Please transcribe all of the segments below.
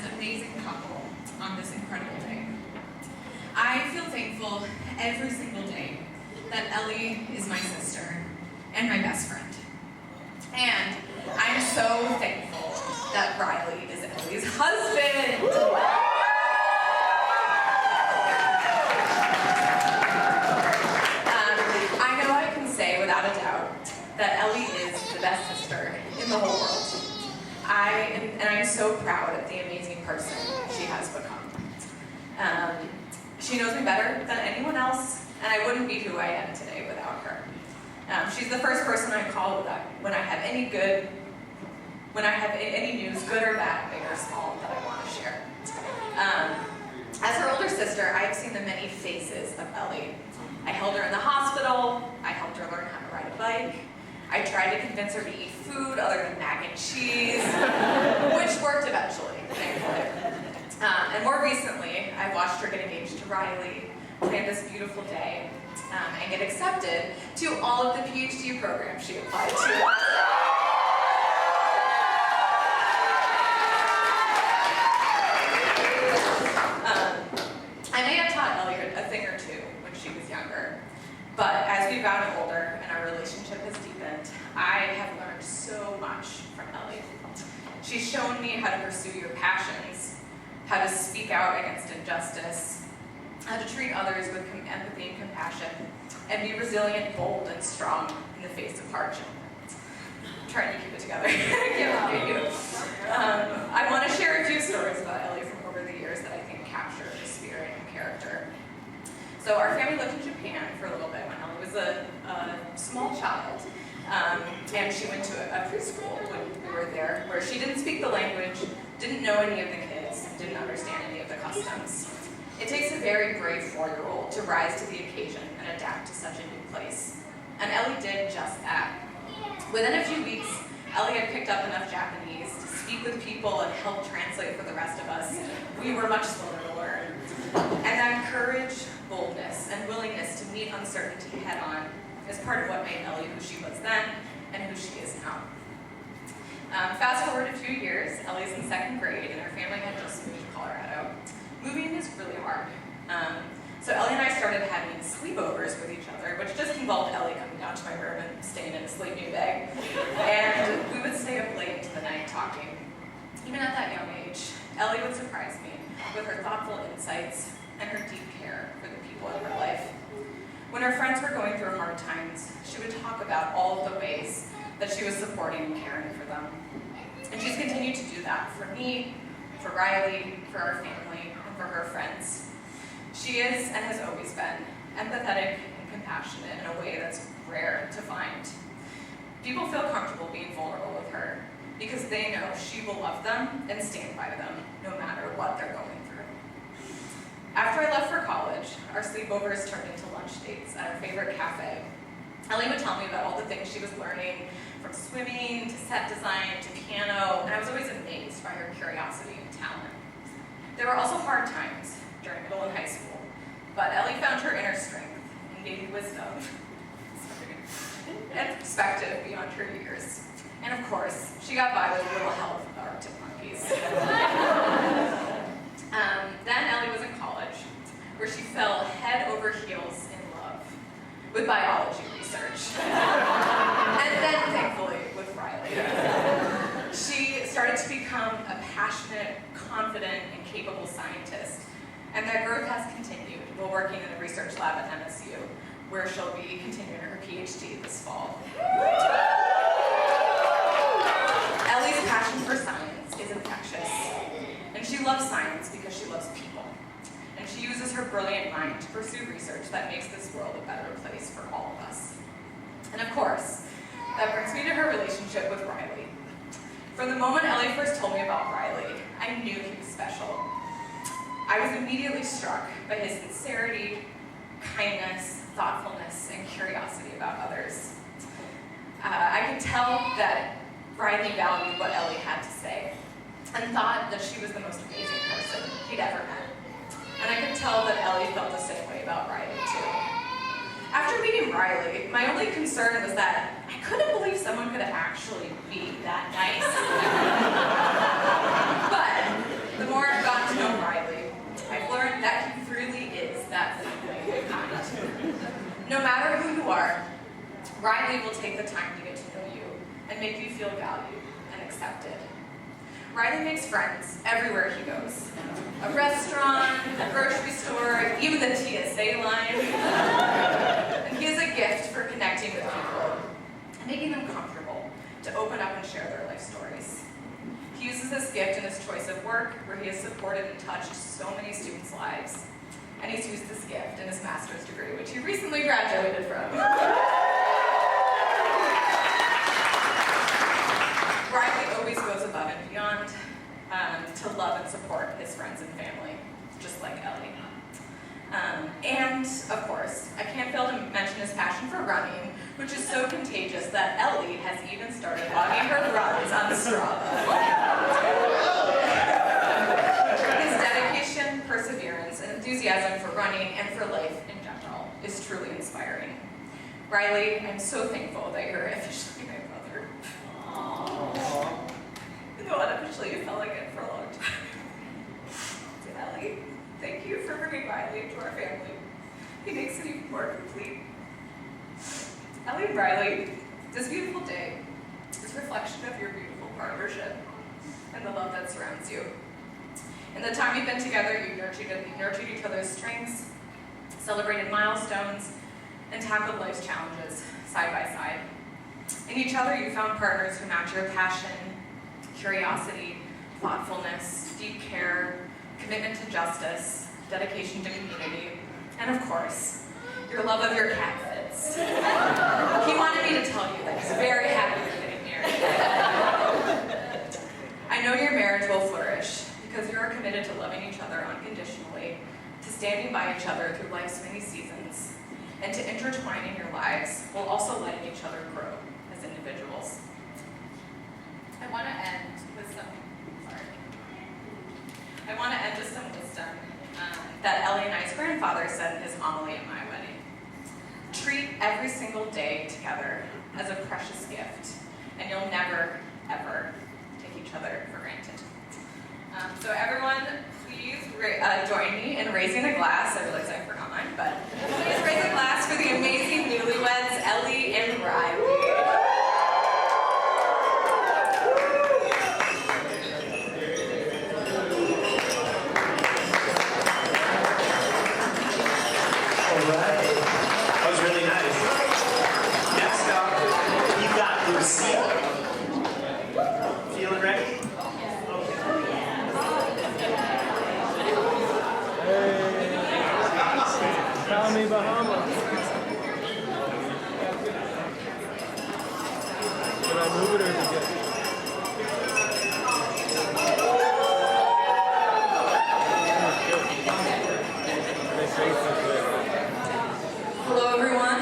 this amazing couple on this incredible day. I feel thankful every single day that Elly is my sister and my best friend. And I'm so thankful that Riley is Elly's husband. I know I can say without a doubt that Elly is the best sister in the whole world. I'm so proud of the amazing person she has become. She knows me better than anyone else, and I wouldn't be who I am today without her. She's the first person I call when I have any news, good or bad, big or small, that I want to share. As her older sister, I have seen the many faces of Elly. I held her in the hospital, I helped her learn how to ride a bike, I tried to convince her to eat food other than mac and cheese, which worked eventually, thankfully. And more recently, I watched her get engaged to Riley, plan this beautiful day, and get accepted to all of the PhD programs she applied to. I may have taught Elly a thing or two when she was younger, but as we've gotten older and our relationship has deepened, I have learned so much from Elly. She's shown me how to pursue your passions, how to speak out against injustice, how to treat others with empathy and compassion, and be resilient, bold, and strong in the face of hardship. I'm trying to keep it together. I can't look at you. I want to share a few stories about Elly from over the years that I think capture her spirit and character. So our family lived in Japan for a little bit when Elly was a small child. And she went to a preschool when we were there, where she didn't speak the language, didn't know any of the kids, and didn't understand any of the customs. It takes a very brave 4-year-old to rise to the occasion and adapt to such a new place. And Elly did just that. Within a few weeks, Elly had picked up enough Japanese to speak with people and help translate for the rest of us. We were much slower to learn. And that courage, boldness, and willingness to meet uncertainty head-on is part of what made Elly who she was then and who she is now. Fast forward a few years, Elly's in 2nd grade, and her family had just moved to Colorado. Moving is really hard. So Elly and I started having sleepovers with each other, which just involved Elly coming down to my room and staying in a sleeping bag. And we would stay up late into the night talking. Even at that young age, Elly would surprise me with her thoughtful insights and her deep care for the people in her life. When her friends were going through hard times, she would talk about all of the ways that she was supporting and caring for them. And she's continued to do that for me, for Riley, for our family, and for her friends. She is, and has always been, empathetic and compassionate in a way that's rare to find. People feel comfortable being vulnerable with her because they know she will love them and stand by them no matter what they're going through. After I left for college, our sleepovers turned into lunch dates at our favorite cafe. Elly would tell me about all the things she was learning, from swimming to set design to piano, and I was always amazed by her curiosity and talent. There were also hard times during middle and high school, but Elly found her inner strength and gained wisdom and perspective beyond her years. And of course, she got by with a little help from the Arctic monkeys. Then Elly was in college, where she fell head over heels in love with biology research. And then, thankfully, with Riley. She started to become a passionate, confident, and capable scientist. And that growth has continued while working in a research lab at MSU, where she'll be continuing her PhD this fall. Elly's passion for science is infectious. And she loves science because she loves people. And she uses her brilliant mind to pursue research that makes this world a better place for all of us. And of course, that brings me to her relationship with Riley. From the moment Elly first told me about Riley, I knew he was special. I was immediately struck by his sincerity, kindness, thoughtfulness, and curiosity about others. I could tell that Riley valued what Elly had to say and thought that she was the most amazing person he'd ever met. And I could tell that Elly felt the same way about Riley, too. After meeting Riley, my only concern was that I couldn't believe someone could actually be that nice. But the more and make you feel valued and accepted. Riley makes friends everywhere he goes. A restaurant, a grocery store, even the TSA line. And he is a gift for connecting with people and making them comfortable to open up and share their life stories. He uses this gift in his choice of work, where he has supported and touched so many students' lives. And he's used this gift in his master's degree, which he recently graduated from. Riley always goes above and beyond to love and support his friends and family, just like Elly. And, of course, I can't fail to mention his passion for running, which is so contagious that Elly has even started logging her runs on Strava. His dedication, perseverance, and enthusiasm for running and for life in general is truly inspiring. Riley, I'm so thankful that you're officially my brother. Aww. Though unofficially you felt like it for a long time. To Elly, thank you for bringing Riley into our family. He makes it even more complete. Elly and Riley, this beautiful day is a reflection of your beautiful partnership and the love that surrounds you. In the time you've been together, you've nurtured each other's strengths, celebrated milestones, and tackled life's challenges side by side. In each other, you found partners who match your passion, curiosity, thoughtfulness, deep care, commitment to justice, dedication to community, and of course, your love of your cat Fitz. He wanted me to tell you that he's very happy you're getting married. I know your marriage will flourish because you are committed to loving each other unconditionally, to standing by each other through life's many seasons, and to intertwining your lives while also letting each other grow as individuals. I want to end with some wisdom that Elly and I's grandfather said in his homily at my wedding. Treat every single day together as a precious gift, and you'll never, ever take each other for granted. So everyone, please join me in raising a glass. I realize I forgot mine, but please raise a glass for the amazing newlyweds, Elly and Riley. Lucia. Feeling ready? Hey, Tommy Bahamas. Should I move it or is it good? Hello, everyone.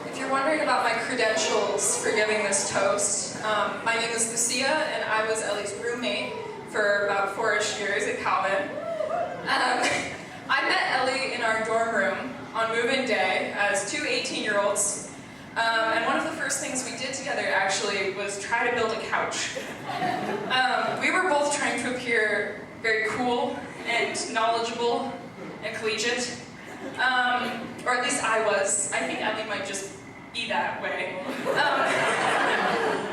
If you're wondering about my credentials for giving this toast, my name is Lucia, and I was Elly's roommate for about 4-ish years at Calvin. I met Elly in our dorm room on move-in day as two 18-year-olds, and one of the first things we did together actually was try to build a couch. We were both trying to appear very cool and knowledgeable and collegiate, or at least I was. I think Elly might just be that way.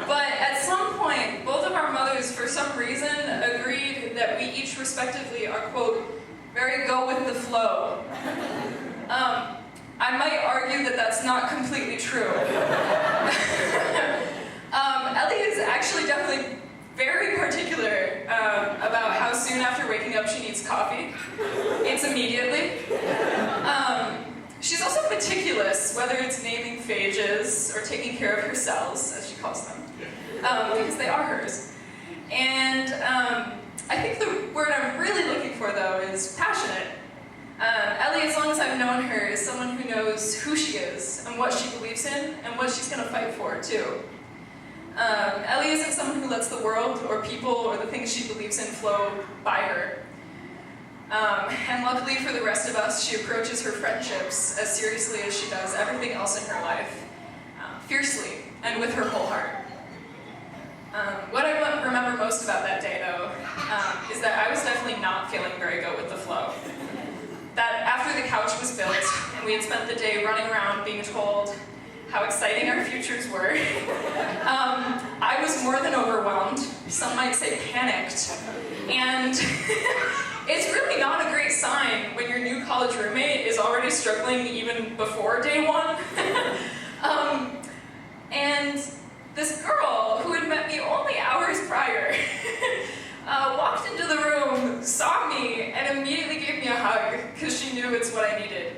But at some point, both of our mothers, for some reason, agreed that we each respectively are, quote, very go with the flow. I might argue that that's not completely true. Elly is actually definitely very particular about how soon after waking up she needs coffee. It's immediately. She's also meticulous, whether it's naming phages or taking care of her cells, as she calls them, because they are hers. And I think the word I'm really looking for, though, is passionate. Elly, as long as I've known her, is someone who knows who she is and what she believes in and what she's going to fight for, too. Elly isn't someone who lets the world or people or the things she believes in flow by her. And luckily for the rest of us, she approaches her friendships as seriously as she does everything else in her life, fiercely and with her whole heart. What I remember most about that day, though, is that I was definitely not feeling very go with the flow. That after the couch was built, and we had spent the day running around being told how exciting our futures were. I was more than overwhelmed, some might say panicked, and it's really not a great sign when your new college roommate is already struggling even before day one. And this girl, who had met me only hours prior, walked into the room, saw me, and immediately gave me a hug, because she knew it's what I needed.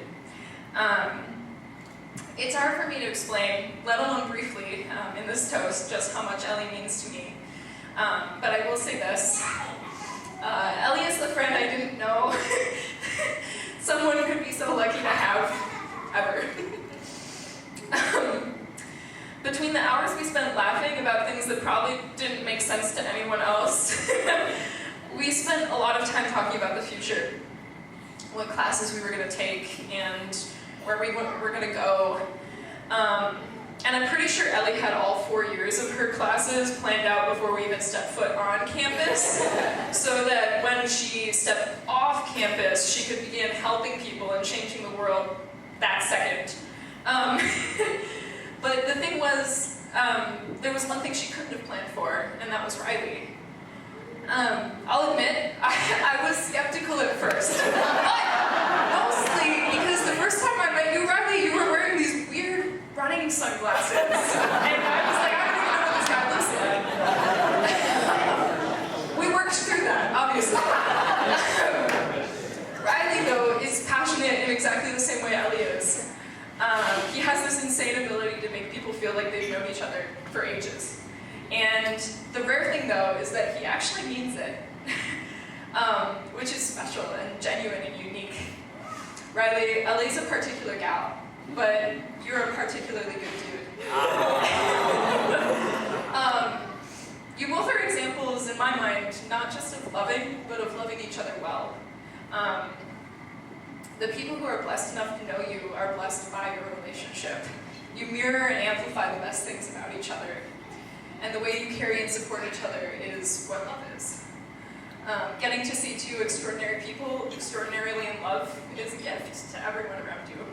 It's hard for me to explain, let alone briefly, in this toast, just how much Elly means to me. But I will say this. Elly is the friend I didn't know someone could be so lucky to have, ever. Between the hours we spent laughing about things that probably didn't make sense to anyone else, we spent a lot of time talking about the future. What classes we were going to take, and where we were going to go. And I'm pretty sure Elly had all 4 years of her classes planned out before we even stepped foot on campus, so that when she stepped off campus, she could begin helping people and changing the world that second. But the thing was, there was one thing she couldn't have planned for, and that was Riley. I'll admit, I was skeptical at first, but mostly because the first time I met you, Riley, you were wearing these weird running sunglasses, and I was like, I don't even know what this guy looks like. We worked through that, obviously. Riley, though, is passionate in exactly the same way Elly is. He has this insane ability to make people feel like they've known each other for ages. And the rare thing, though, is that he actually means it, which is special and genuine and unique. Riley, Elly's a particular gal, but you're a particularly good dude. You both are examples, in my mind, not just of loving, but of loving each other well. The people who are blessed enough to know you are blessed by your relationship. You mirror and amplify the best things about each other. And the way you carry and support each other is what love is. Getting to see two extraordinary people extraordinarily in love is a gift to everyone around you.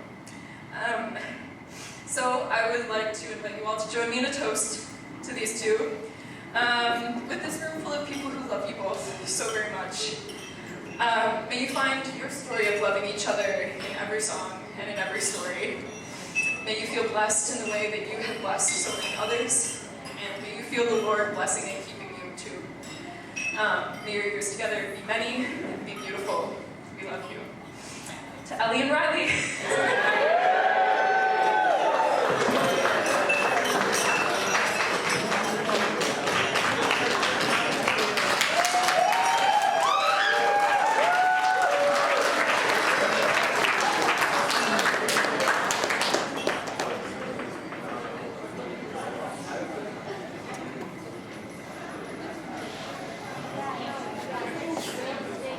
So I would like to invite you all to join me in a toast to these two, with this room full of people who love you both so very much. May you find your story of loving each other in every song and in every story. May you feel blessed in the way that you have blessed so many others. And may you feel the Lord blessing and keeping you too. May your years together be many and be beautiful. We love you. To Elly and Riley.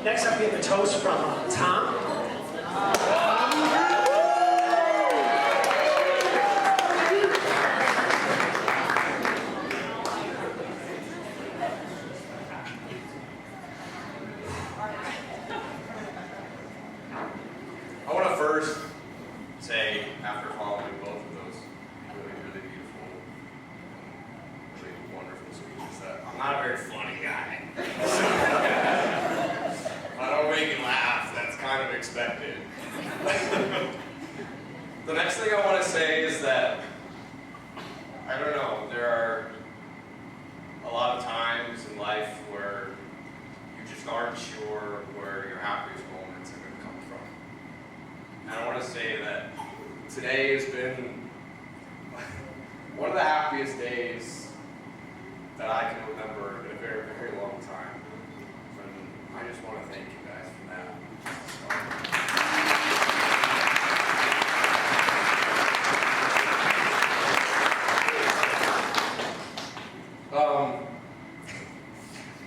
Next up, we have a toast from Tom. I want to first say, after following both of those really, really beautiful, really wonderful speeches, that I'm not a very funny guy. I don't make you laugh, that's kind of expected. The next thing I want to say is that, I don't know, there are a lot of times in life where you just aren't sure where your happiest moments are going to come from. And I want to say that today has been one of the happiest days that I can remember in a very, very long time. And I just want to thank you guys for that.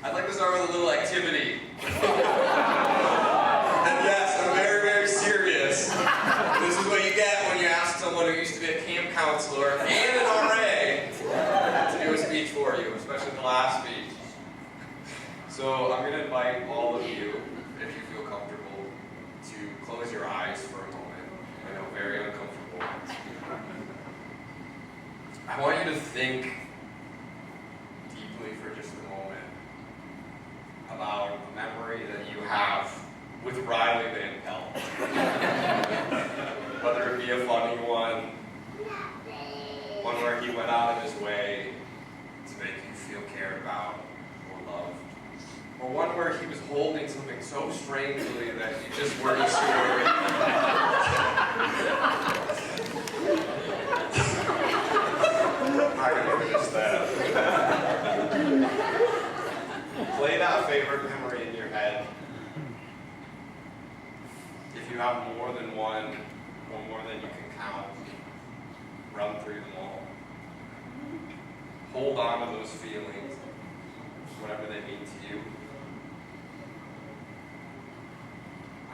I'd like to start with a little activity. And yes, I'm very, very serious. This is what you get when you ask someone who used to be a camp counselor and an RA to do a speech for you, especially the last speech. So I'm going to invite all of you, if you feel comfortable, to close your eyes for a moment. I know, very uncomfortable. I want you to think deeply for just a moment about a memory that you have with Riley Van Pelt. Whether it be a funny one where he went out of his way to make you feel cared about or loved, or one where he was holding something so strangely that you just weren't sure. I'm not going to finish that. Play that favorite memory in your head. If you have more than one, or more than you can count, run through them all. Hold on to those feelings, whatever they mean to you.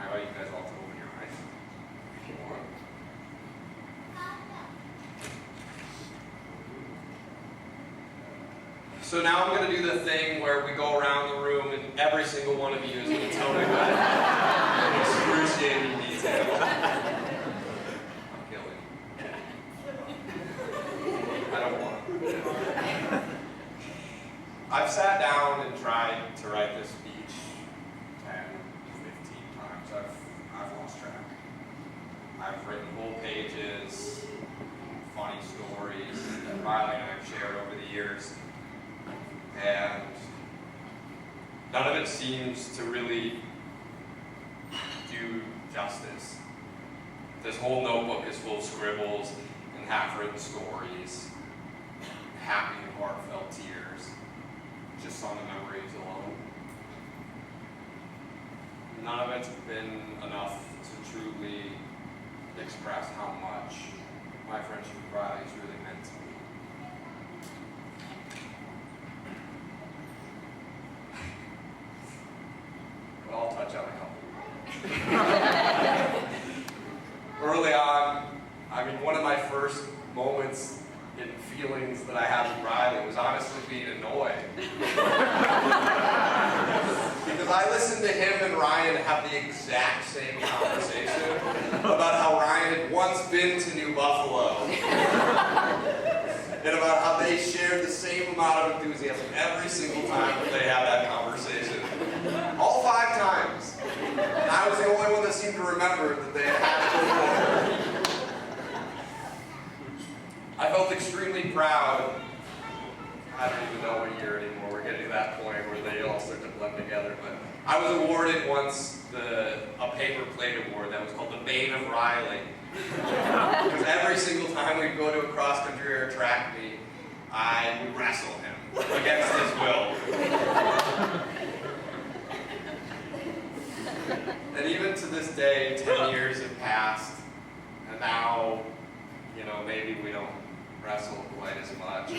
I invite you guys all to open your eyes if you want. So now I'm going to do the thing where we go around the room and every single one of you is going to tell me about excruciating detail. I'm killing. I don't want to. I've sat down and tried to write this speech 10, 15 times. I've lost track. I've written whole pages, funny stories that Riley and I have shared over the years. And none of it seems to really do justice. This whole notebook is full of scribbles and half-written stories, happy and heartfelt tears, just on the memories alone. None of it's been enough to truly express how much my friendship with Riley has really meant to me. But I'll touch on a couple. Early on, one of my first moments in feelings that I had with Riley was honestly being annoyed. Because I listened to him and Ryan have the exact same conversation about how Ryan had once been to New Buffalo. And about how they shared the same amount of enthusiasm every single time that they had that conversation. All 5 times. And I was the only one that seemed to remember that they had had it before. I felt extremely proud. I don't even know what year anymore. We're getting to that point where they all start to blend together. But I was awarded once a paper plate award that was called the Maid of Riley. Because every single time we'd go to a cross-country or a track meet, I would wrestle him against his will. And even to this day, 10 years have passed, and now, maybe we don't wrestle quite as much.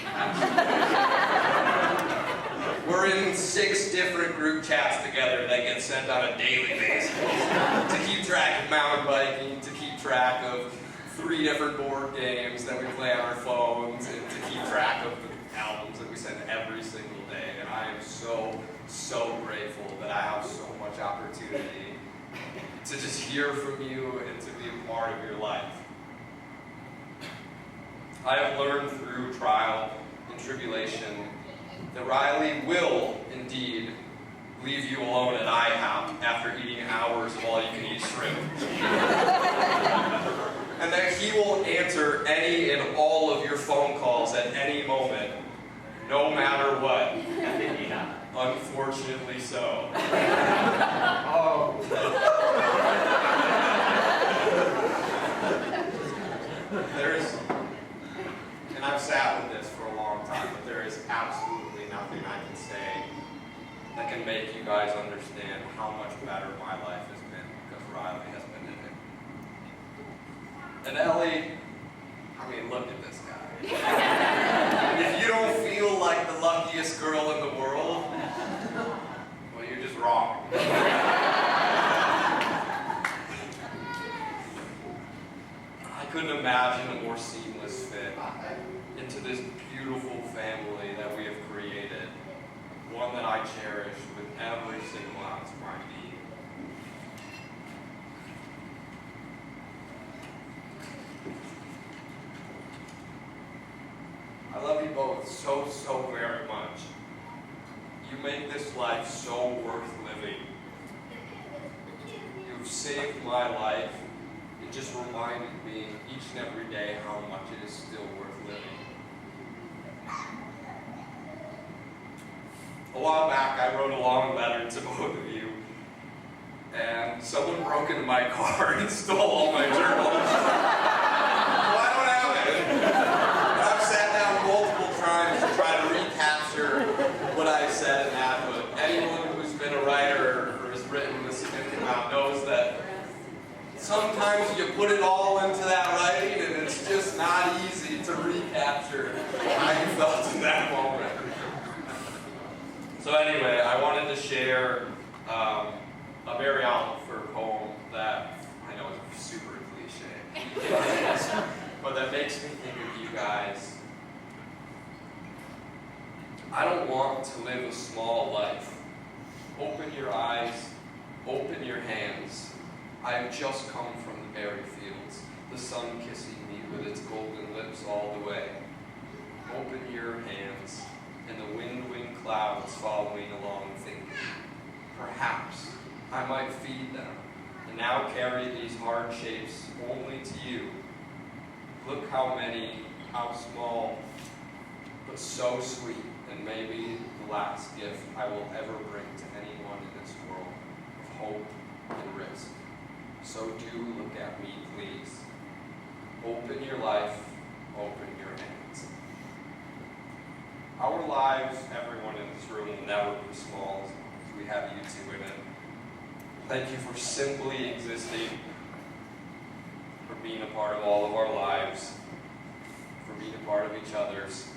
We're in 6 different group chats together that get sent on a daily basis to keep track of mountain biking, to keep track of 3 different board games that we play on our phones, and to keep track of the albums that we send every single day. And I am so, so grateful that I have so much opportunity to just hear from you and to be a part of your life. I have learned through trial and tribulation that Riley will indeed leave you alone at IHOP after eating hours of all-you-can-eat shrimp. And that he will answer any and all of your phone calls at any moment, no matter what. Unfortunately so. And I've sat with this for a long time, but there is absolutely nothing I can say that can make you guys understand how much better my life has been because Riley has been in it. And Elly, look at this guy. If you don't feel like the luckiest girl in the world, well, you're just wrong. I couldn't imagine a more seamless fit into this beautiful family that we have created, one that I cherish with every single ounce of my being. I love you both so, so very much. You make this life so worth living. You've saved my life. It just reminded me each and every day how much it is still worth living. A while back, I wrote a long letter to both of you, and someone broke into my car and stole all my journals. So I don't have it. I've sat down multiple times to try to recapture what I said in that, but anyone who's been a writer or has written a significant amount knows that sometimes you put it all into that writing and it's just not easy to recapture how you felt in that moment. So anyway, I wanted to share a very Oliver poem that I know is super cliche, but that makes me think of you guys. I don't want to live a small life. Open your eyes, open your hands. I have just come from the berry fields, the sun kissing me with its golden lips all the way. Open your hands, and the wind-winged clouds following along thinking, perhaps I might feed them, and now carry these hard shapes only to you. Look how many, how small, but so sweet, and maybe the last gift I will ever bring to anyone in this world of hope and risk. So do look at me, please. Open your life, open your hands. Our lives, everyone in this room, will never be small as long as we have you two in it. Thank you for simply existing, for being a part of all of our lives, for being a part of each other's.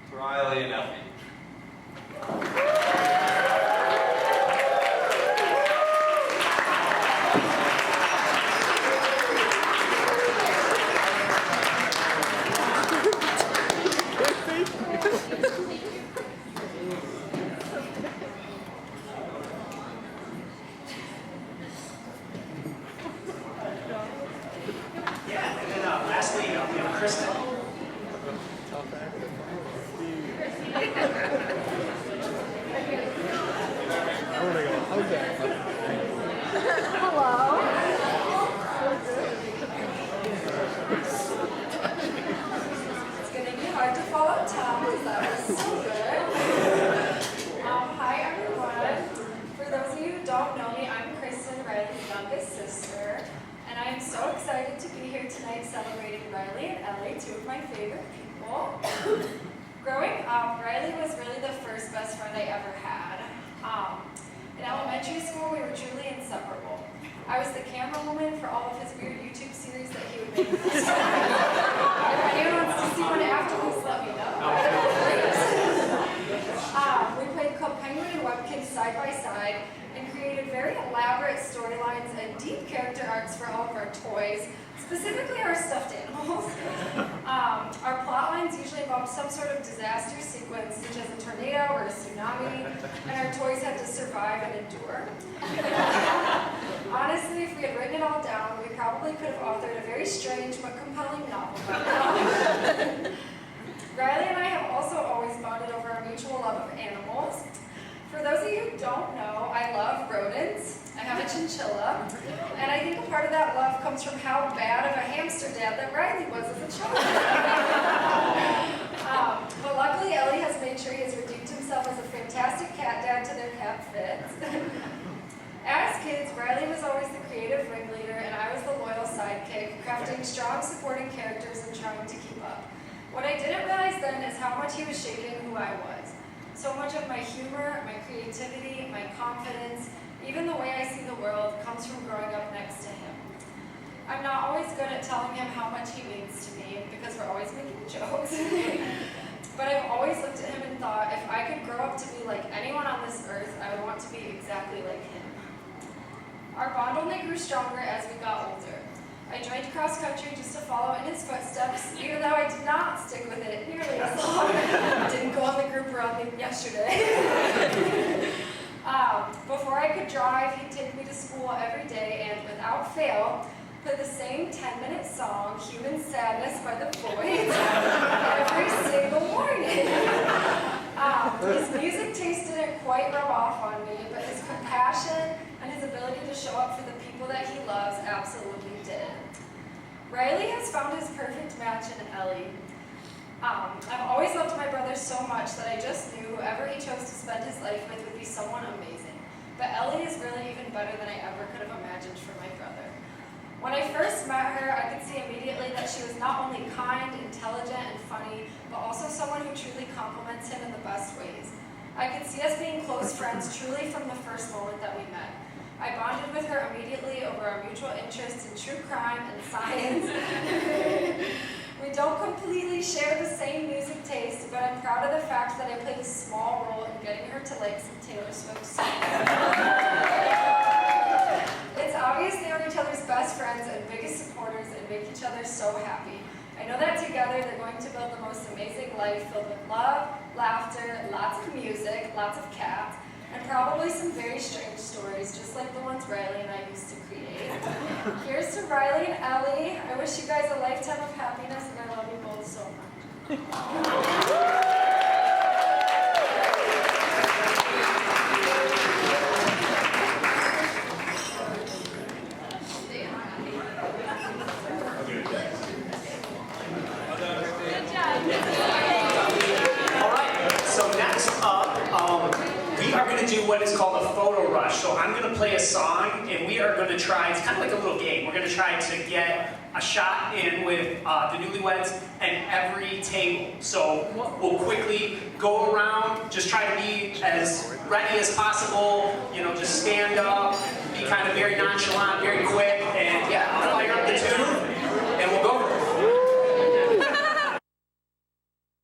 To Elly and Elly. Yeah, and then lastly, we have Kristen. It's going to be hard to follow Tom because that was so good. Hi everyone. For those of you who don't know me, I'm Kristen, Riley's youngest sister, and I am so excited to be here tonight celebrating Riley and Elly, two of my favorite people. Growing up, Riley was really the first best friend I ever had. In elementary school, we were truly inseparable. I was the camerawoman for all of his weird YouTube series that he would make. If anyone wants to see one after this, let me know. We played Club Penguin and Webkinz side by side and created very elaborate storylines and deep character arcs for all of our toys, specifically our stuffed animals. Our plot lines usually involved some sort of disaster sequence, such as a tornado or a tsunami, and our toys had to survive and endure. Honestly, if we had written it all down, we probably could have authored a very strange but compelling novel. Riley and I have also always bonded over our mutual love of animals. For those of you who don't know, I love rodents. I have a chinchilla, and I think a part of that love comes from how bad of a hamster dad that Riley was as a child. But luckily, Elly has made sure he has redeemed himself as a fantastic cat dad to their cat Fitz. As kids, Riley was always the creative ringleader, and I was the loyal sidekick, crafting strong, supporting characters and trying to keep up. What I didn't realize then is how much he was shaping who I was. So much of my humor, my creativity, my confidence, even the way I see the world comes from growing up next to him. I'm not always good at telling him how much he means to me because we're always making jokes. But I've always looked at him and thought, if I could grow up to be like anyone on this earth, I would want to be exactly like him. Our bond only grew stronger as we got older. I joined cross country just to follow in his footsteps, even though I did not stick with it nearly as long. I didn't go on the group run yesterday. Before I could drive, he'd take me to school every day, and without fail, play the same 10-minute song, Human Sadness by the Voids, every single morning. His music taste didn't quite rub off on me, but his compassion and his ability to show up for the people that he loves absolutely did. Riley has found his perfect match in Elly. I've always loved my brother so much that I just knew whoever he chose to spend his life with would be someone amazing. But Elly is really even better than I ever could have imagined for my brother. When I first met her, I could see immediately that she was not only kind, intelligent, and funny, but also someone who truly compliments him in the best ways. I could see us being close friends truly from the first moment that we met. I bonded with her immediately over our mutual interests in true crime and science. We don't completely share the same music taste, but I'm proud of the fact that I played a small role in getting her to like some Taylor Swift songs. It's obvious they are each other's best friends and biggest supporters and make each other so happy. I know that together they're going to build the most amazing life filled with love, laughter, lots of music, lots of cats, and probably some very strange stories, just like the ones Riley and I used to create. Here's to Riley and Elly. I wish you guys a lifetime of happiness, and I love you both so much. Do what is called a photo rush. So I'm going to play a song, and we are going to try, it's kind of like a little game. We're going to try to get a shot in with the newlyweds and every table. So we'll quickly go around, just try to be as ready as possible, you know, just stand up, be kind of very nonchalant, very quick, and yeah, fire up the tune.